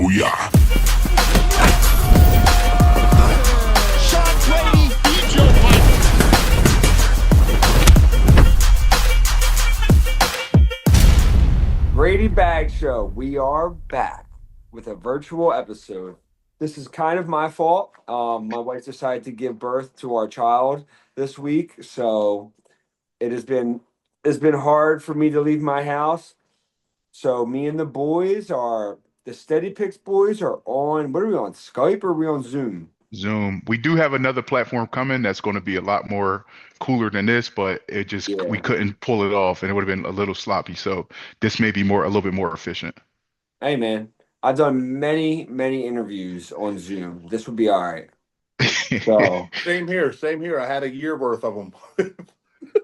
Booyah. BradyBagz Show. We are back with a virtual episode. This is kind of my fault. My wife decided to give birth to our child this week, so it's been hard for me to leave my house. So me and the SteadyPicks boys are on. What are we on? Skype or are we on Zoom? Zoom. We do have another platform coming that's going to be a lot more cooler than this, but we couldn't pull it off, and it would have been a little sloppy. So this may be a little bit more efficient. Hey man, I've done many interviews on Zoom. This would be all right. So same here. I had a year worth of them.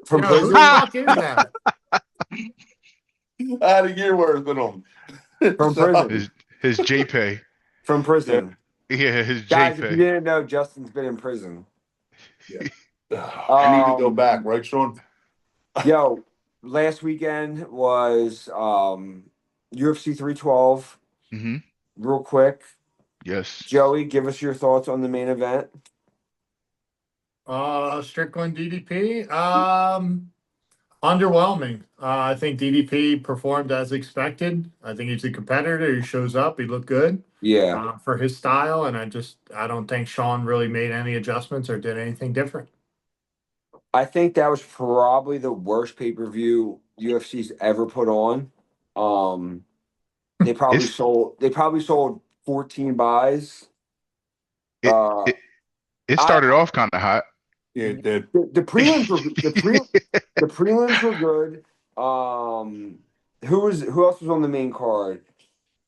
From prison. Who the fuck is that? I had a year worth of them. From prison. His JPay. From prison. Yeah, his guys. JPay. If you didn't know, Justin's been in prison. Yeah. I need to go back, right, Sean? Yo, last weekend was UFC 312. Mm-hmm. Real quick. Yes. Joey, give us your thoughts on the main event. Strickland DDP. Underwhelming. I think DDP performed as expected. I think he's a competitor. He shows up. He looked good. Yeah. For his style, and I don't think Sean really made any adjustments or did anything different. I think that was probably the worst pay-per-view UFC's ever put on. They probably sold 14 buys. It started off kind of hot. Yeah, it did. The prelims were the prelims were good. Who else was on the main card?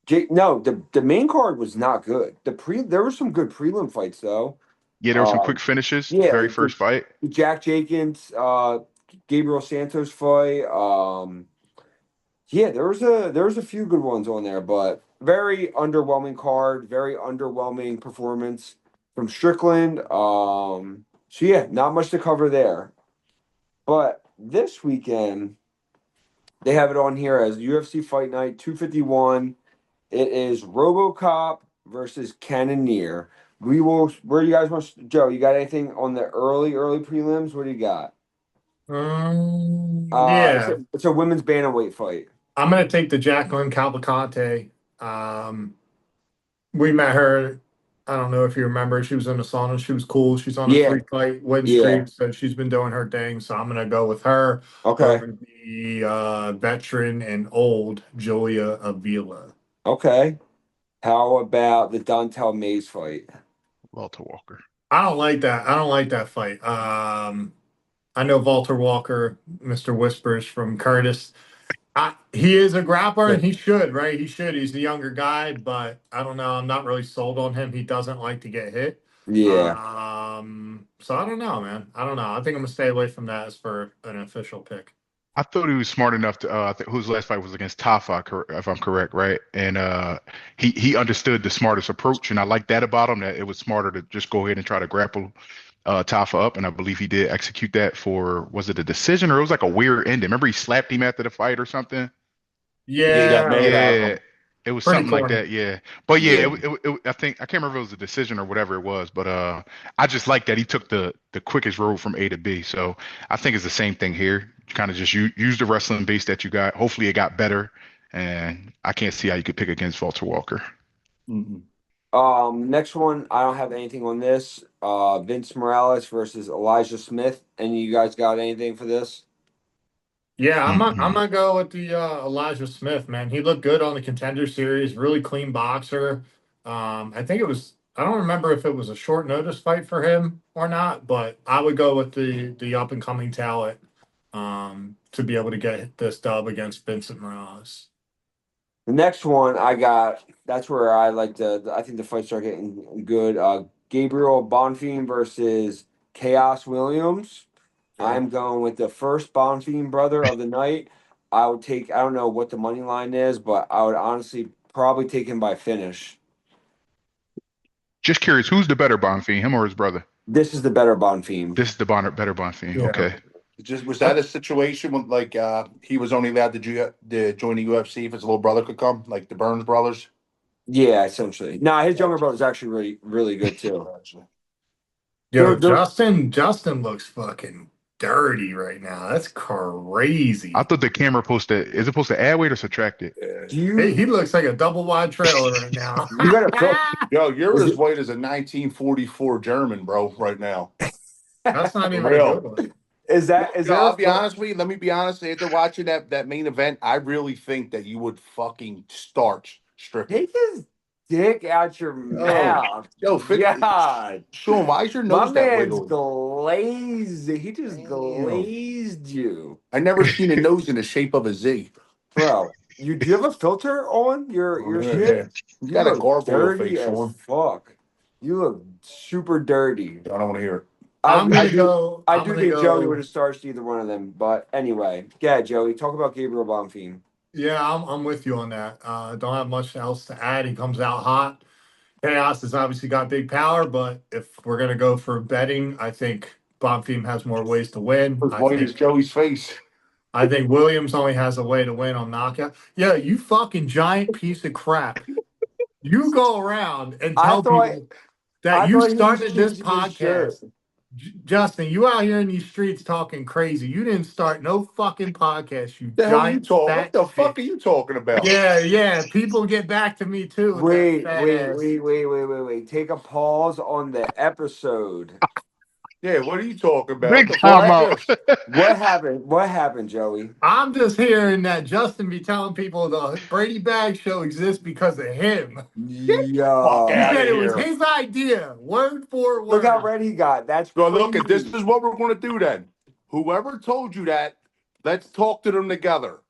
The main card was not good. There were some good prelim fights though. Yeah, there were some quick finishes. Yeah, very first fight. Jack Jenkins, Gabriel Santos fight. Yeah, there was a few good ones on there, but very underwhelming card, very underwhelming performance from Strickland. So yeah, not much to cover there. But this weekend, they have it on here as UFC Fight Night 251. It is RoboCop versus Cannonier. Where do you guys want? Joe, you got anything on the early prelims? What do you got? Yeah. It's a women's bantamweight fight. I'm going to take the Jacqueline Cavalcanti. We met her. I don't know if you remember. She was in the sauna. She was cool. She's on a 3-fight win streak, so she's been doing her thing. So I'm going to go with her. Okay. The veteran and old Julia Avila. Okay. How about the Dontel Mays fight? Walter Walker. I don't like that fight. I know Valter Walker, Mr. Whispers from Curtis. He is a grappler, and he should, right? He should. He's the younger guy, but I don't know. I'm not really sold on him. He doesn't like to get hit. Yeah. So I don't know, man. I don't know. I think I'm going to stay away from that as for an official pick. I thought he was smart enough to. I think whose last fight was against Tafa, if I'm correct, right? And he understood the smartest approach, and I like that about him. That it was smarter to just go ahead and try to grapple Tafa up, and I believe he did execute that for. Was it a decision or it was like a weird ending? Remember he slapped him after the fight or something? Yeah. It was pretty something corny. Like that, yeah. But yeah, I think I can't remember if it was a decision or whatever it was, but I just like that he took the quickest road from A to B. So I think it's the same thing here. You kind of just use the wrestling base that you got. Hopefully it got better, and I can't see how you could pick against Walter Walker. Mm-hmm. Next one, I don't have anything on this. Vince Morales versus Elijah Smith. Any of you guys got anything for this? Yeah, I'm gonna go with the Elijah Smith, man. He looked good on the Contender Series, really clean boxer. I think it was, I don't remember if it was a short notice fight for him or not, but I would go with the up and coming talent to be able to get this dub against Vincent Morales. The next one I got, that's where I think the fights are getting good. Gabriel Bonfim versus Khaos Williams. I'm going with the first Bonfim brother of the night. I don't know what the money line is, but I would honestly probably take him by finish. Just curious, who's the better Bonfim, him or his brother? This is the better Bonfim. This is the better Bonfim. Yeah. Okay. Was that a situation when he was only allowed to join the UFC if his little brother could come, like the Burns brothers? Yeah, essentially. Nah, his younger brother's actually really, really good too. Yo, They're- Justin looks fucking dirty right now. That's crazy. I thought the camera is it supposed to add weight or subtract it? Do you? He looks like a double wide trailer right now. You gotta feel. Yo, you're Is as it- white as a 1944 German, bro, right now. That's not even a Real. good one. Is that? Is Yo, there? I'll be honest with you. Let me be honest. After watching that main event, I really think that you would fucking starch Strickland. Take his dick out your mouth. Yo, God. Sean, why is your My nose that man's wiggly? glazed. He just Damn. glazed you, I never seen a nose in the shape of a Z. bro. Do you have a filter on your shit? You Got a look gargoyle dirty face as on. fuck. You look super dirty. I don't want to hear it. I'm I gonna do. go. I I'm do gonna think go- Joey would have starched either one of them. But anyway, yeah, Joey, talk about Gabriel Bonfim. Yeah, I'm with you on that. Don't have much else to add. He comes out hot. Khaos has obviously got big power, but if we're gonna go for betting, I think Bonfim has more ways to win. As white as Joey's face. I think Williams only has a way to win on knockout. Yeah, you fucking giant piece of crap. You go around and I tell thought- people that I you thought he was started this changing his shirt. podcast. Justin, you out here in these streets talking crazy. You didn't start no fucking podcast, you The hell are you giant talking? fat What the fuck bitch. are you talking about? Yeah. People get back to me too. with Wait, that fat wait, ass. wait. Take a pause on the episode. Yeah, what are you talking about? Big What the time fuck out. is this? What happened? What happened, Joey? I'm just hearing that Justin be telling people the BradyBagz Show exists because of him. Fuck He outta said it was here. his idea, word for word. Look how red he got. That's So look, at this crazy. is what we're going to do then. Whoever told you that, let's talk to them together.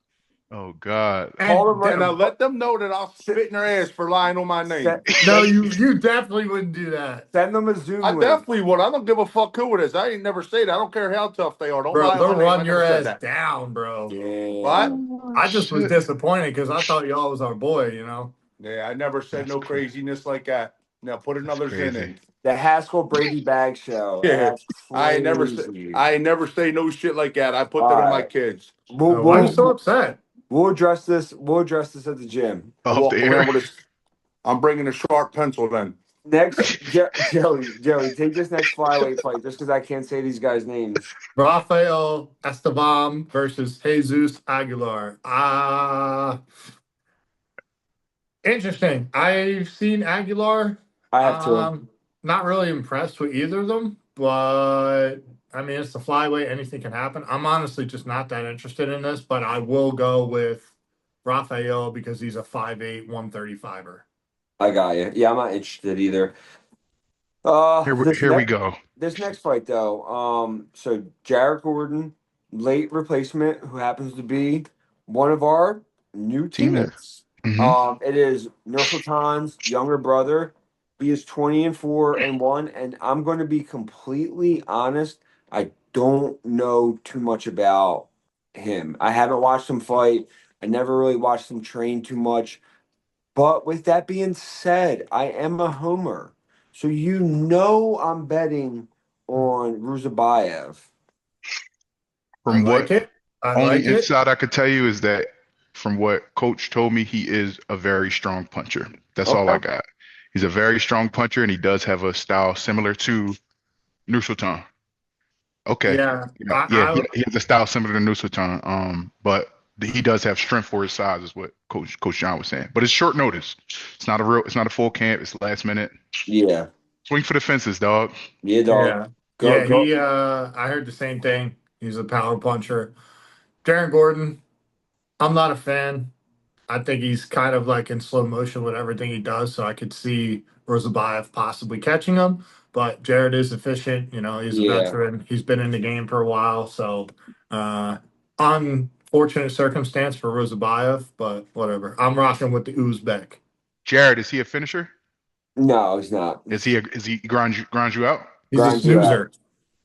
Oh God. Call him And right- I let them know that I'll spit in their ass for lying on my name. No, you definitely wouldn't do that. Send them a Zoom I link. definitely would. I don't give a fuck who it is. I ain't never say that. I don't care how tough they are. Don't lie Bro, on they'll my name. run I your never ass said that. down, bro. Yeah. What? I just was Shit. disappointed because I thought y'all was our boy, you know? Yeah, I never said That's no crazy. craziness like that. Now put another sin crazy. in. The Hascall BradyBagz Show. Yeah. That's I ain't never crazy. never say no shit like that. I put that on my Alright. kids. We'll, Why are you we'll, so upset? we'll address this. We'll address this at the gym. I Off walk the air. around with a, I'm bringing a sharp pencil then. Next, Joey, take this next flyweight fight just because I can't say these guys' names. Rafael Estevam versus Jesus Aguilar. Interesting. I've seen Aguilar. I have to. Not really impressed with either of them, but I mean, it's the flyweight. Anything can happen. I'm honestly just not that interested in this, but I will go with Rafael because he's a 5'8", 135er. I got you. Yeah, I'm not interested either. Here This we ne- go. This next fight, though, so Jared Gordon, late replacement, who happens to be one of our new teammates. Mhm. It is Nursultan's younger brother. He is 20-4-1, and I'm going to be completely honest. I don't know too much about him. I haven't watched him fight. I never really watched him train too much. But with that being said, I am a homer. So you know I'm betting on Ruziboev. From I what like it. I only like it. insight I could tell you is that from what coach told me, he is a very strong puncher. That's all I Okay. got. He's a very strong puncher, and he does have a style similar to Nursultan. Okay. Yeah, He has a style similar to Nursultan. But he does have strength for his size, is what Coach John was saying. But it's short notice. It's not a full camp. It's last minute. Yeah. Swing for the fences, dog. Yeah, dog. yeah. Go. He I heard the same thing. He's a power puncher. Darren Gordon, I'm not a fan. I think he's kind of like in slow motion with everything he does, so I could see Ruziboev possibly catching him. But Jared is efficient, you know, he's a Yeah. veteran. He's been in the game for a while, so unfortunate circumstance for Ruziboev, but whatever. I'm rocking with the Uzbek. Jared, is he a finisher? No, he's not. Is he grind you out? He's Grinds a you snoozer.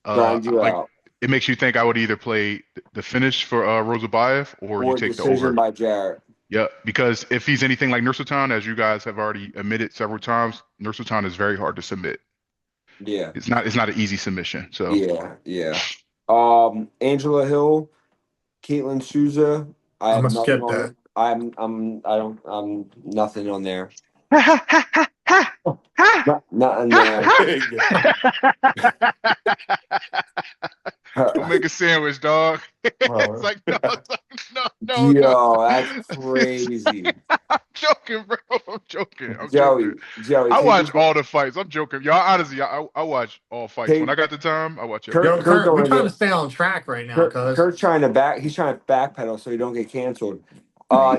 Grind you out. It makes you think I would either play the finish for Ruziboev or you Or take the decision over. by Jared. Yeah, because if he's anything like Nursultan, as you guys have already admitted several times, Nursultan is very hard to submit. Yeah. It's not an easy submission. So Yeah. Angela Hill, Caitlin Souza. I I'm have gonna nothing skip on that. I'm nothing on there. Not in there. Don't make a sandwich, dog. It's like, no, no. Yo, that's crazy. I'm joking, bro. I'm joking. Joey, I take watch this- all the fights. I'm joking. Y'all, honestly, I watch all fights. When I got the time, I watch Kurt- everything. Yo, Kurt, we're going trying to- to stay on track right now, cuz. Kurt's trying to backpedal so he don't get canceled.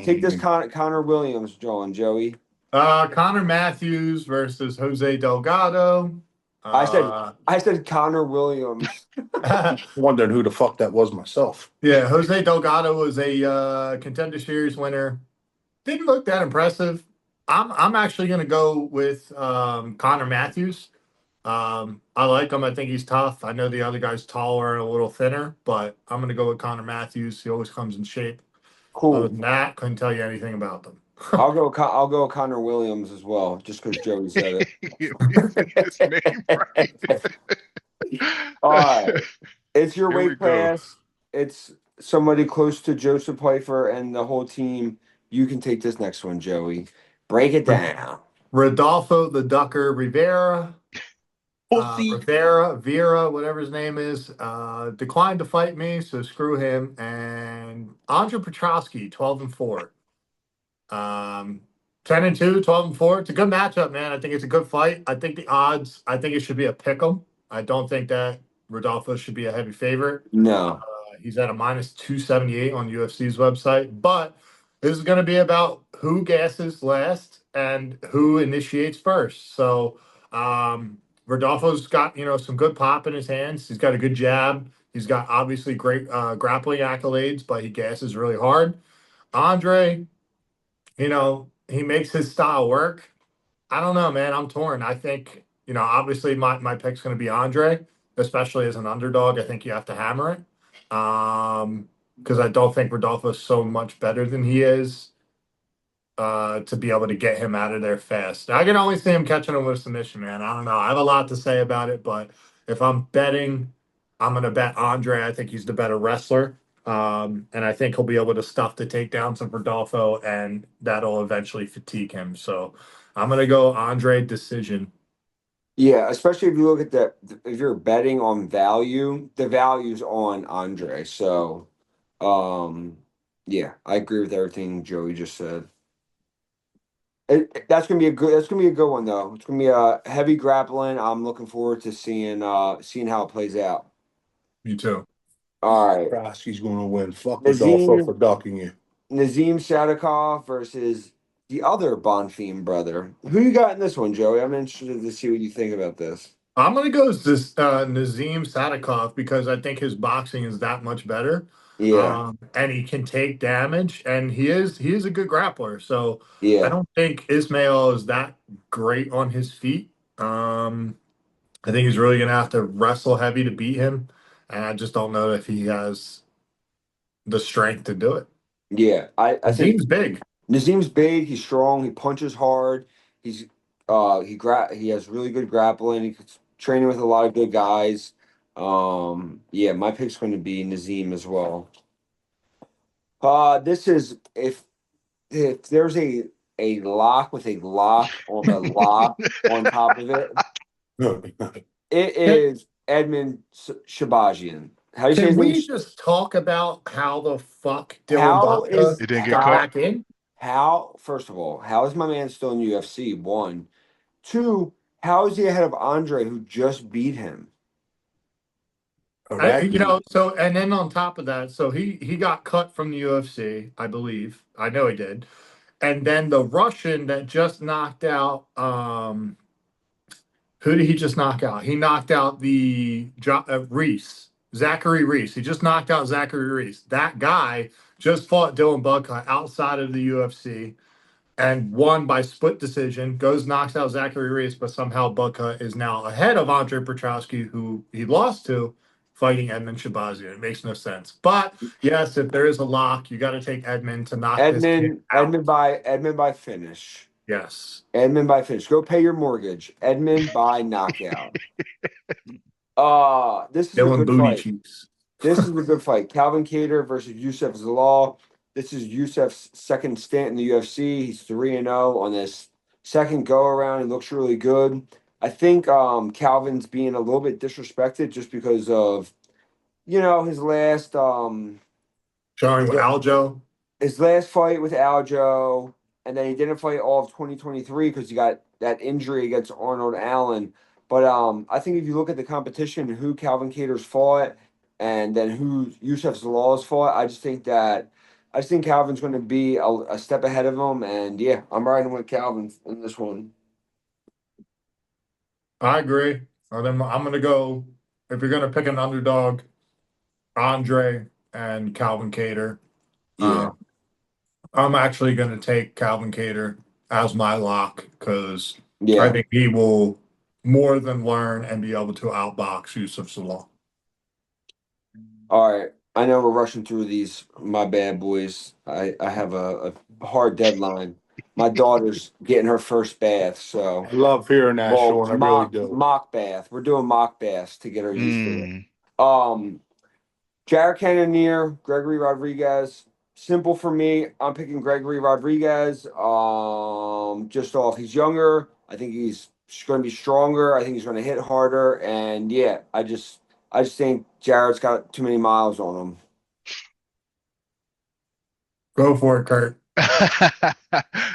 Take this Connor Williams, Joey. Connor Mathews versus Jose Delgado. I said Connor Williams. Wondering who the fuck that was myself. Yeah, Jose Delgado was a contender series winner. Didn't look that impressive. I'm actually gonna go with Connor Mathews. I like him. I think he's tough. I know the other guy's taller and a little thinner, but I'm gonna go with Connor Mathews. He always comes in shape. Other Cool. than that, couldn't tell you anything about them. I'll go Connor Williams as well, just because Joey said it. His name right. All right. It's your Here we weight go. class. It's somebody close to Joseph Pfeiffer and the whole team. You can take this next one, Joey. Break it down. Rodolfo the Ducker Rivera. Pussy. Vieira, whatever his name is, declined to fight me, so screw him. And Andre Petroski, 12-4. 10-2, 12-4. It's a good matchup, man. I think it's a good fight. I think the odds, I think it should be a pick 'em. I don't think that Rodolfo should be a heavy favorite. No. He's at a -278 on UFC's website. But this is going to be about who gasses last and who initiates first. So Rodolfo's got, some good pop in his hands. He's got a good jab. He's got obviously great grappling accolades, but he gasses really hard. Andre, he makes his style work. I don't know, man. I'm torn. I think, obviously my pick's going to be Andre, especially as an underdog. I think you have to hammer it because I don't think Rodolfo's so much better than he is to be able to get him out of there fast. I can only see him catching him with a submission, man. I don't know. I have a lot to say about it, but if I'm betting, I'm going to bet Andre. I think he's the better wrestler. And I think he'll be able to stuff the takedowns of Rodolfo, and that'll eventually fatigue him. So I'm going to go Andre decision. Yeah, especially if you look at if you're betting on value, the value's on Andre. So, yeah, I agree with everything Joey just said. That's gonna be a good one though. It's gonna be a heavy grappling. I'm looking forward to seeing how it plays out. Me too. All right. Petroski's going to win. Fuck Nazim- Rodolfo for ducking you. Nazim Sadykhov versus the other Bonfim brother. Who you got in this one, Joey? I'm interested to see what you think about this. I'm going to go with this Nazim Sadykhov because I think his boxing is that much better. Yeah. And he can take damage, and he is a good grappler. So I Yeah. don't think Ismael is that great on his feet. I think he's really going to have to wrestle heavy to beat him, and I just don't know if he has the strength to do it. Yeah. I think Nazim's big. Nazim's big. He's strong. He punches hard. He has really good grappling. He's training with a lot of good guys. Yeah, my pick's going to be Nazim as well. This is if there's a lock with a lock on a lock on top of it, it is Edmen Shahbazyan. How do you say Can his we name? just talk about how the fuck How Dylan is- Budka It didn't get got caught. back in? First of all, how is my man still in UFC? 1. 2, how is he ahead of Andre who just beat him? So and then on top of that, so he got cut from the UFC, I believe. I know he did. And then the Russian that just knocked out who did he just knock out? He knocked out the Reese, Zachary Reese. He just knocked out Zachary Reese. That guy just fought Dylan Budka outside of the UFC and won by split decision, knocks out Zachary Reese, but somehow Budka is now ahead of Andre Petroski, who he lost to, fighting Edmen Shahbazyan. It makes no sense. But yes, if there is a lock, you got to take Edmen to knock this kid out. Edmen by finish. Yes. Edmen by finish. Go pay your mortgage. Edmen by knockout. This is a Dylan good Booty fight. Cheeks. This is a good fight. Cavalcanti versus Youssef Zalaal. This is Youssef's second stint in the UFC. He's 3-0 on this second go around, he looks really good. I think Calvin's being a little bit disrespected just because of his last Showing his, with Aljo. his last fight with Aljo, and then he didn't fight all of 2023 because he got that injury against Arnold Allen. But I think if you look at the competition, who Calvin Kattar's fought, and then who Youssef Zalaal's fought, I just think Calvin's going to be a step ahead of him, and yeah, I'm riding with Calvin in this one. I agree. And then I'm going to go, if you're going to pick an underdog, Andre and Calvin Kattar. Yeah. I'm actually going to take Calvin Kattar as my lock because Yeah. I think he will more than learn and be able to outbox Youssef Zalal. All right. I know we're rushing through these. My bad, boys. I have a hard deadline. My daughter's getting her first bath, so I love hearing that, Sean. I really do. mock bath. We're doing mock baths to get her used to it. Mm. Jared Cannonier, Gregory Rodriguez. Simple for me. I'm picking Gregory Rodriguez. Just off, he's younger. I think he's going to be stronger. I think he's going to hit harder. And yeah, I just think Jared's got too many miles on him. Go for it, Kurt.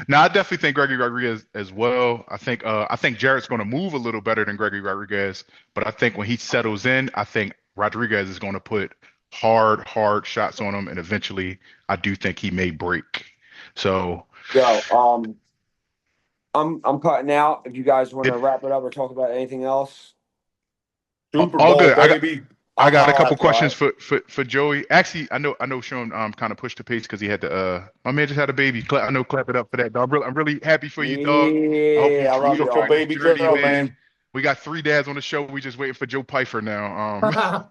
No, I definitely think Gregory Rodriguez as well. I think Jarrett's going to move a little better than Gregory Rodriguez, but I think when he settles in, I think Rodriguez is going to put hard shots on him, and eventually, I do think he may break. So, I'm cutting out. If you guys want to wrap it up or talk about anything else, Super all Bowl, good. baby. I got a couple questions for Joey. Actually, I know Sean kind of pushed the pace because he had to my man just had a baby. Clap it up for that, dog. I'm really happy for you, dog. Yeah, I love you, Beautiful baby girl, man. We got 3 dads on the show. We just waiting for Joe Pfeiffer now.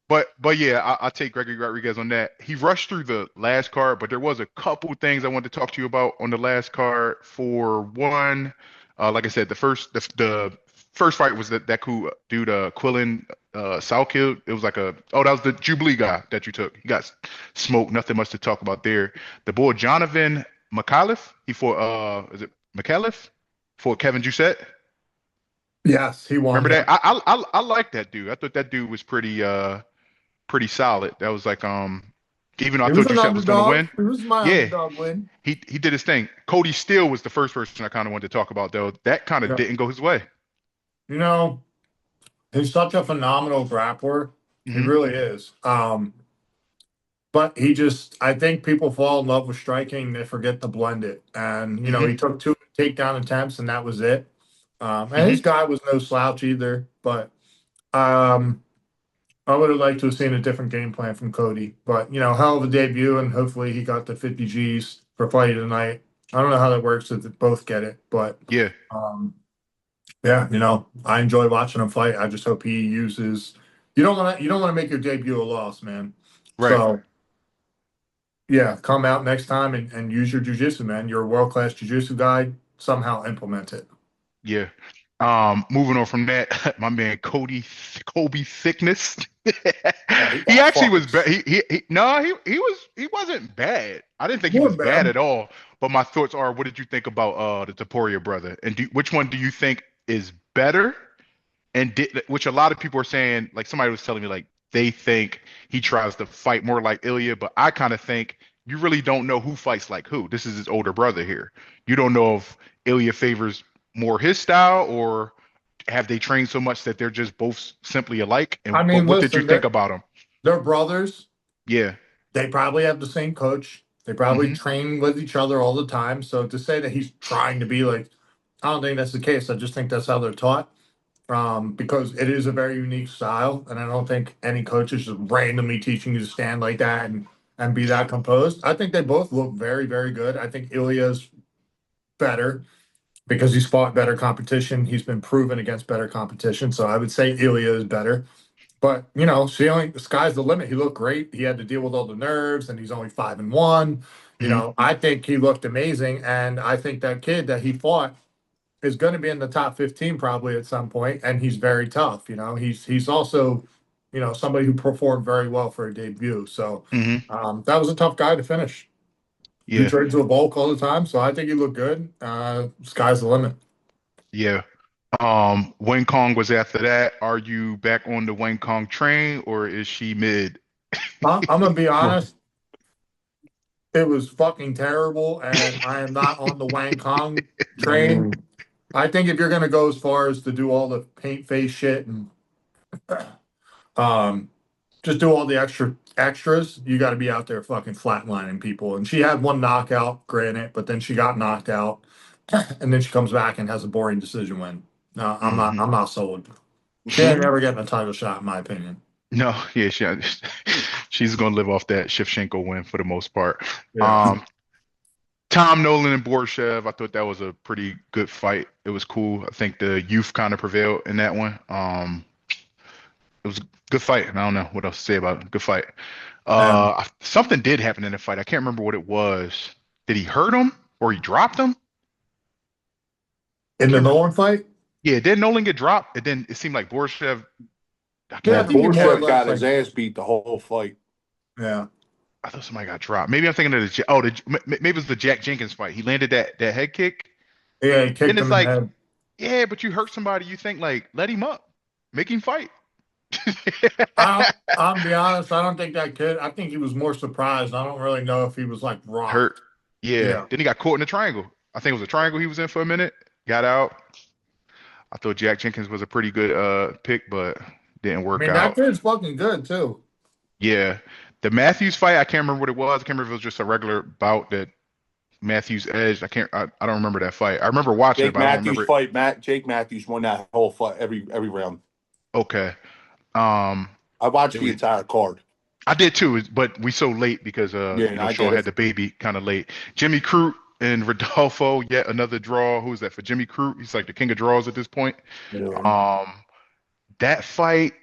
But yeah, I'll take Gregory Rodriguez on that. He rushed through the last card, but there was a couple things I wanted to talk to you about on the last card. For one, like I said, the first fight was that cool dude, Quillen Salkill. It was like that was the Jubilee guy that you took. He got smoked. Nothing much to talk about there. The boy Jonathan McAuliffe, he fought is it McAuliffe? For Kevin Doucette. Yes, he won. Remember that? I like that dude. I thought that dude was pretty solid. That was like even though I thought Doucette was going to win. It was my underdog win. He did his thing. Cody Steele was the first person I kind of wanted to talk about, though. That kind of didn't go his way. You know, he's such a phenomenal grappler. He really is. But I think people fall in love with striking. They forget to blend it. And, he took 2 takedown attempts and that was it. And his guy was no slouch either. But I would have liked to have seen a different game plan from Cody. But, hell of a debut. And hopefully he got the 50 Gs for fight tonight. I don't know how that works if they both get it. But, yeah. I enjoy watching him fight. I just hope he uses. You don't want to make your debut a loss, man. Right. So, yeah, come out next time and use your jiu-jitsu, man. You're a world-class jiu-jitsu guy. Somehow implement it. Yeah. Moving on from that, my man Kobe Thickness. He actually was bad. He wasn't bad. I didn't think he was bad at all. But my thoughts are, what did you think about the Topuria brother? And which one do you think is better? And which a lot of people are saying, like somebody was telling me, like they think he tries to fight more like Ilya, but I kind of think you really don't know who fights like who. This is his older brother here. You don't know if Ilya favors more his style, or have they trained so much that they're just both simply alike? And what did you think about them? They're brothers. Yeah. They probably have the same coach. They probably train with each other all the time. So to say that he's trying to be like, I don't think that's the case. I just think that's how they're taught. Because it is a very unique style, and I don't think any coach is just randomly teaching you to stand like that and be that composed. I think they both look very, very good. I think Ilya's better because he's fought better competition. He's been proven against better competition. So I would say Ilya is better. But, the sky's the limit. He looked great. He had to deal with all the nerves, and he's only 5-1. I think he looked amazing, and I think that kid that he fought is going to be in the top 15 probably at some point, and he's very tough. He's also, somebody who performed very well for a debut. So that was a tough guy to finish. He Yeah, trains with Volk all the time, so I think he looked good. Sky's the limit. yeah. Wing Kong was after that. Are you back on the Wing Kong train or is she mid? I'm gonna be honest. It was fucking terrible, and I am not on the Wang Kong train. Mm. I think if you're gonna go as far as to do all the paint face shit and um, just do all the extras, you got to be out there fucking flatlining people. And she had one knockout, granted, but then she got knocked out, and then she comes back and has a boring decision win. No, I'm not. Mhm. I'm not sold. She ain't never getting a title shot, in my opinion. No, yeah, she's gonna live off that Shevchenko win for the most part. Yeah. Tom Nolan and Borshev, I thought that was a pretty good fight. It was cool. I think the youth kind of prevailed in that one. It was a good fight, and I don't know what else to say about it. Good fight. Something did happen in the fight. I can't remember what it was. Did he hurt him or he dropped him? In the Can't remember. Nolan fight, Yeah, did Nolan get dropped? And then it seemed like Borshev. I Yeah, I can't think he remember. more or Borshev less, got his like, ass beat the whole fight. yeah, I thought somebody got dropped. Maybe I'm thinking of maybe it was the Jack Jenkins fight. He landed that head kick. yeah, he Then kicked it's him in the like, head. yeah, but you hurt somebody. You think like let him up, make him fight. I'll be honest. I don't think that kid. I think he was more surprised. I don't really know if he was like Hurt. rocked. Yeah. Yeah. Then he got caught in a triangle. I think it was a triangle he was in for a minute. Got out. I thought Jack Jenkins was a pretty good pick, but didn't I work mean, that out. kid's fucking good too. Yeah. The Matthews fight, I can't remember what it was. I can't remember if it was just a regular bout that Matthews edged. I don't remember that fight. I remember watching it, Jake but I don't Matthews remember it. fight. Jake Matthews won that whole fight every round. Okay. Um, I watched it the was entire card. I did too, but we so late because Yeah, and I Sean get had it. the baby kind of late. Jimmy Crute and Rodolfo, yet another draw. Who's that for Jimmy Crute? He's like the king of draws at this point. Yeah. Um, that fight,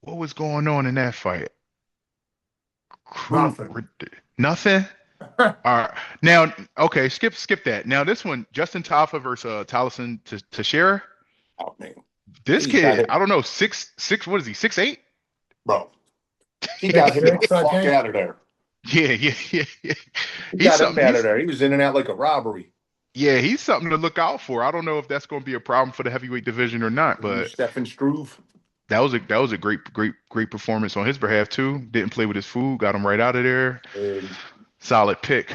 what was going on in that fight? Crute, Nothing. nothing. All right, now okay, skip that. Now this one, Justin Tafa versus Taliesin Teixeira. Oh man, This he got kid, hit, I don't know, 6'6", what is he, 6'8"? bro. He got hit the Six, I fuck think. out of there. Yeah. He He's got him something. out of there. He was in and out like a robbery. Yeah, he's something to look out for. I don't know if that's going to be a problem for the heavyweight division or not, but Stefan Struve. that was a great performance on his behalf too. Didn't play with his food, got him right out of there. And Solid pick.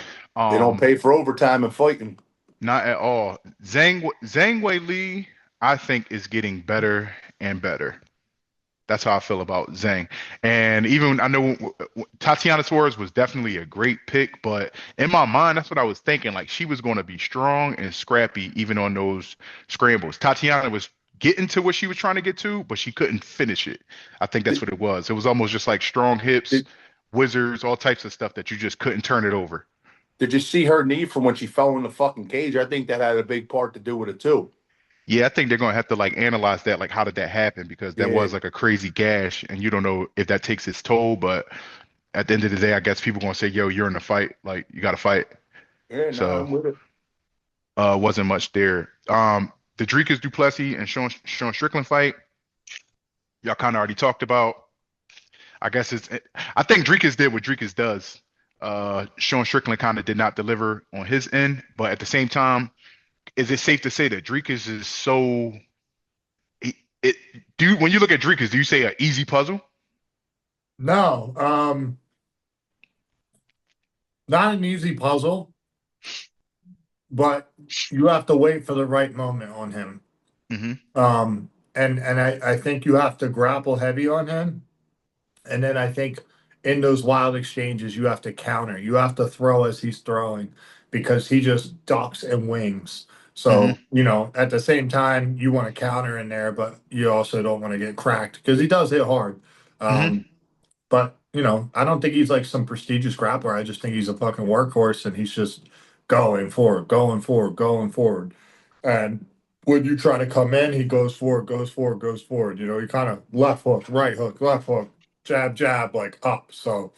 they don't pay for overtime and fighting. Not at all. Zhang Wei Li, I think, is getting better and better. That's how I feel about Zhang. And even I know Tatiana Suarez was definitely a great pick, but in my mind, that's what I was thinking. Like she was going to be strong and scrappy even on those scrambles. Tatiana was getting to what she was trying to get to, but she couldn't finish it. I think that's what it was. It was almost just like strong hips, Did, whizzers, all types of stuff that you just couldn't turn it over. did you see her knee from when she fell in the fucking cage? I think that had a big part to do with it too. Yeah, I think they're gonna have to like analyze that, like how did that happen? Because that Yeah. was like a crazy gash, and you don't know if that takes its toll. But at the end of the day, I guess people gonna say, "Yo, you're in a fight. Like you got to fight." Yeah, no, So I'm with it. wasn't much there. The Dricus Duplessis and Sean Strickland fight, y'all kind of already talked about. I guess I think Dricus did what Dricus does. Sean Strickland kind of did not deliver on his end, but at the same time, is it safe to say that Dricus is so? When you look at Dricus, do you say an easy puzzle? No, not an easy puzzle, but you have to wait for the right moment on him. Mm-hmm. And I think you have to grapple heavy on him, and then I think in those wild exchanges you have to counter. You have to throw as he's throwing because he just ducks and wings. So, at the same time, you want to counter in there, but you also don't want to get cracked because he does hit hard. But, I don't think he's like some prestigious grappler. I just think he's a fucking workhorse and he's just going forward, going forward, going forward. And when you try to come in, he goes forward, goes forward, goes forward. He kind of left hook, right hook, left hook, jab, jab, like up. So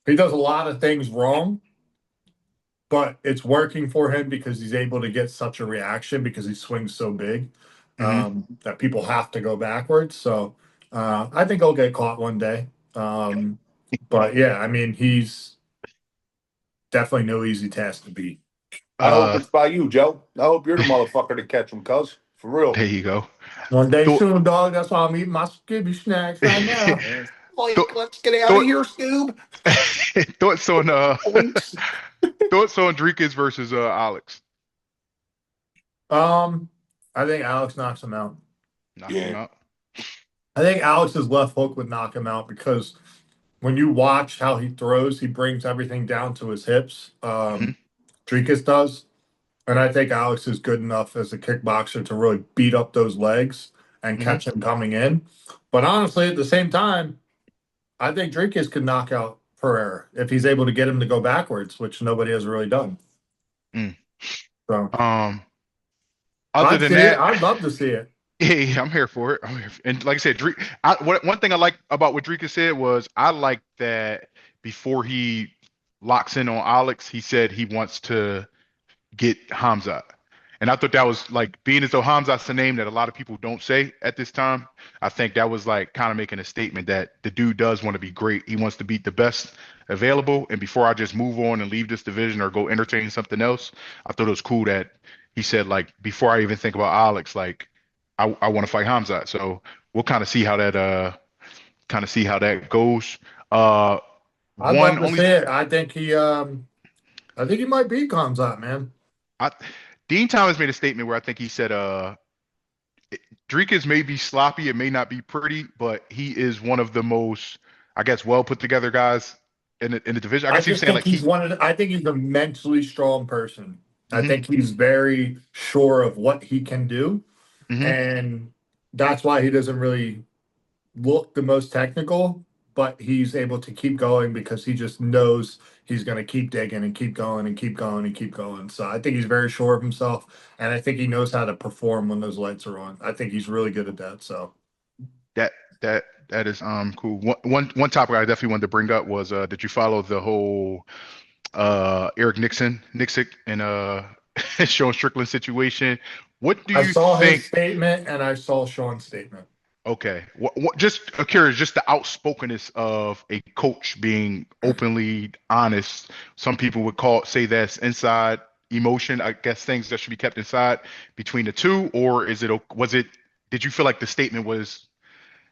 he does a lot of things wrong, but it's working for him because he's able to get such a reaction because he swings so big that people have to go backwards. So I think he'll get caught one day. But yeah, I mean, he's definitely no easy task to beat. I hope Uh, it's by you, Joe. I hope you're the motherfucker to catch him, cuz. For real. there you go. One day Thought, soon, dog. That's why I'm eating my Skibby snacks right now. Like, thought, let's get out of thought, here, Scoob. thoughts on Oinks. thoughts on Dricus versus Alex. I think Alex knocks him out. Knocks him out. I think Alex's left hook would knock him out because when you watch how he throws, he brings everything down to his hips. Dricus does. And I think Alex is good enough as a kickboxer to really beat up those legs and catch him coming in. But honestly, at the same time, I think Dricus could knock out Pereira if he's able to get him to go backwards, which nobody has really done. So, other than that, I'd love to see it. Yeah, I'm here for it. And like I said, one thing I like about what Dricus said was I like that before he locks in on Alex, he said he wants to get Hamzat. And I thought that was like being as though Hamzat's a name that a lot of people don't say at this time. I think that was like kind of making a statement that the dude does want to be great. He wants to beat the best available. And before I just move on and leave this division or go entertain something else, I thought it was cool that he said, like, before I even think about Alex, like, I want to fight Hamzat. So we'll kind of see how that goes. I'd love to see it. I think he might beat Hamzat, man. Dean Thomas made a statement where I think he said, Dricus may be sloppy, it may not be pretty, but he is one of the most, I guess, well put together guys in the division. I guess he's saying like I think he's a mentally strong person. I think he's very sure of what he can do. And that's why he doesn't really look the most technical, but he's able to keep going because he just knows he's going to keep digging and keep going and keep going and keep going. So I think he's very sure of himself, and I think he knows how to perform when those lights are on. I think he's really good at that. So that is cool. One topic I definitely wanted to bring up was did you follow the whole Eric Nixick and Sean Strickland situation? What do you think? I saw his statement and I saw Sean's statement. Okay. Just curious, just the outspokenness of a coach being openly honest. Some people would say that's inside emotion. I guess things that should be kept inside between the two, or did you feel like the statement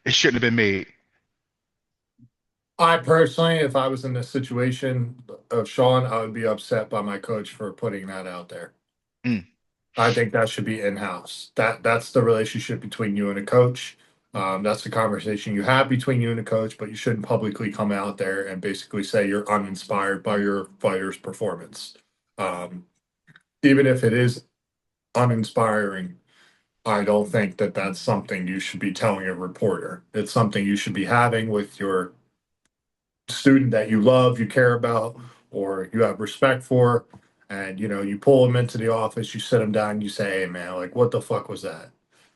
it shouldn't have been made? I personally, if I was in the situation of Sean, I would be upset by my coach for putting that out there. I think that should be in-house. That's the relationship between you and a coach. That's the conversation you have between you and a coach, but you shouldn't publicly come out there and basically say you're uninspired by your fighter's performance. Even if it is uninspiring, I don't think that that's something you should be telling a reporter. It's something you should be having with your student that you love, you care about, or you have respect for. And, you pull them into the office, you sit them down, you say, hey, man, like, what the fuck was that?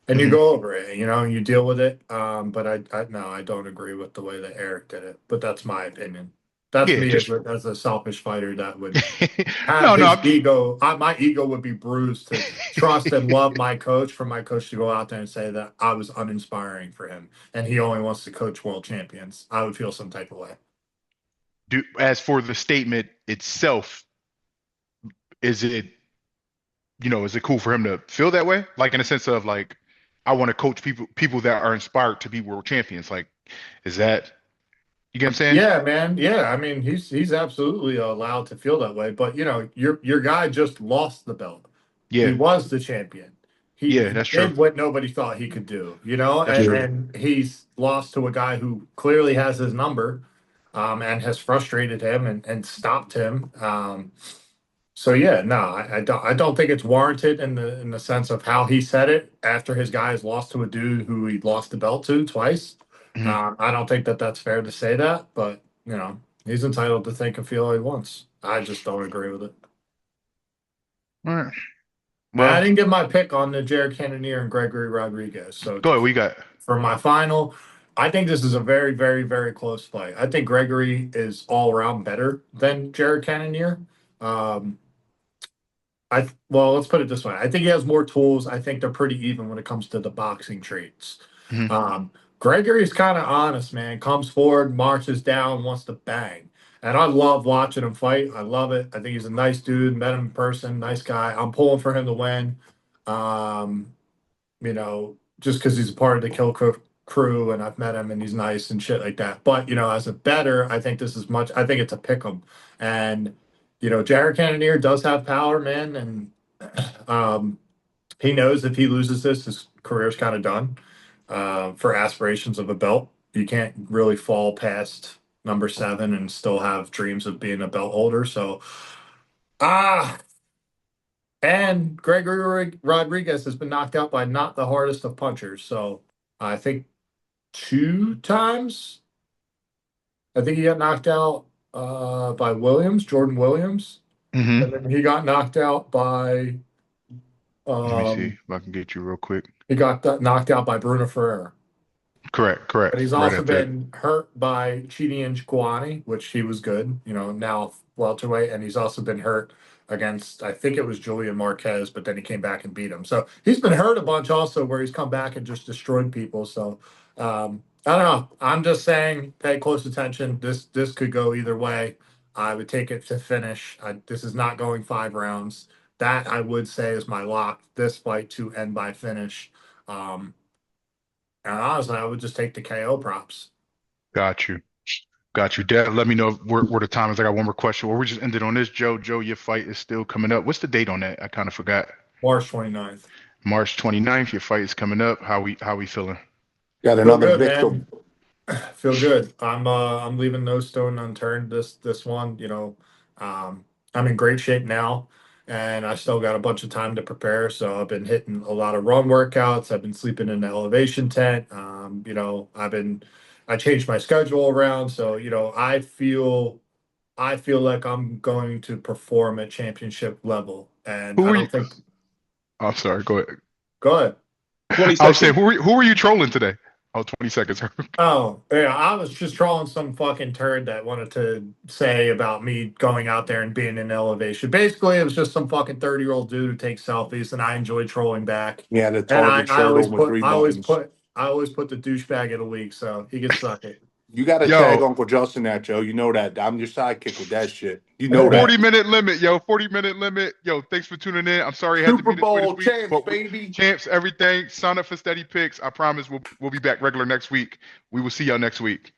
And you go over it, and you deal with it. But I don't agree with the way that Eric did it. But that's my opinion. That's me as a selfish fighter that would have his ego. My ego would be bruised to trust and love my coach, for my coach to go out there and say that I was uninspiring for him and he only wants to coach world champions. I would feel some type of way. As for the statement itself, is it cool for him to feel that way? Like, in a sense of like, I want to coach people that are inspired to be world champions. Like, is that, you get what I'm saying? Yeah, man. Yeah. I mean, he's absolutely allowed to feel that way, but your guy just lost the belt. Yeah. He was the champion. He that's did true. what nobody thought he could do, and he's lost to a guy who clearly has his number, and has frustrated him and stopped him. So yeah, no, I don't think it's warranted in the sense of how he said it after his guys lost to a dude who he lost the belt to twice. I don't think that that's fair to say that, but he's entitled to think and feel how he wants. I just don't agree with it. All right. Well, I didn't get my pick on the Jared Cannonier and Gregory Rodriguez. So go ahead, we got for my final. I think this is a very, very, very close fight. I think Gregory is all around better than Jared Cannonier. Let's put it this way. I think he has more tools. I think they're pretty even when it comes to the boxing traits. Gregory's kind of honest, man. Comes forward, marches down, wants to bang. And I love watching him fight. I love it. I think he's a nice dude. Met him in person, nice guy. I'm pulling for him to win. Just because he's a part of the Kill crew and I've met him and he's nice and shit like that. But as a bettor, I think I think it's a pick 'em. And Jared Cannonier does have power, man, and he knows if he loses this, his career's kind of done. For aspirations of a belt, you can't really fall past number 7 and still have dreams of being a belt holder. So, and Gregory Rodriguez has been knocked out by not the hardest of punchers. So I think 2 times. I think he got knocked out by Jordan Williams. Mm-hmm. And then he got knocked out by. Let me see if I can get you real quick. He got knocked out by Bruno Ferreira. Correct. But he's also been hurt by Chidian Kwani, which he was good, now welterweight, and he's also been hurt against, I think it was Julian Marquez, but then he came back and beat him. So he's been hurt a bunch also, where he's come back and just destroyed people. So I don't know. I'm just saying, pay close attention. This could go either way. I would take it to finish. This is not going 5 rounds. That I would say is my lock. This fight to end by finish. And honestly, I would just take the KO props. Got you. Dad, let me know where the time is. I got one more question. Well, we just ended on this, Joe. Joe, your fight is still coming up. What's the date on that? I kind of forgot. March 29th. March 29th, your fight is coming up. How we feeling? Got another victim. Feel good. I'm leaving no stone unturned this one. I'm in great shape now, and I still got a bunch of time to prepare. So I've been hitting a lot of run workouts. I've been sleeping in the elevation tent. I changed my schedule around. So I feel like I'm going to perform at championship level. And I'm sorry. Go ahead. Go ahead. I was saying, who were you trolling today? Oh, 20 seconds. Oh, yeah, I was just trolling some fucking turd that wanted to say about me going out there and being in elevation. Basically, it was just some fucking 30-year-old dude who takes selfies, and I enjoy trolling back. Yeah, the target shirt over 3 buttons. I always put the douchebag of the week, so he gets suck it. You got to tag Uncle Justin that, Joe. You know that. I'm your sidekick with that shit. You know that. 40-minute limit, yo. 40-minute limit. Yo, thanks for tuning in. I'm sorry I had Super to be Bowl this week, champs, baby. Champs, everything. Sign up for SteadyPicks. I promise we'll be back regular next week. We will see y'all next week.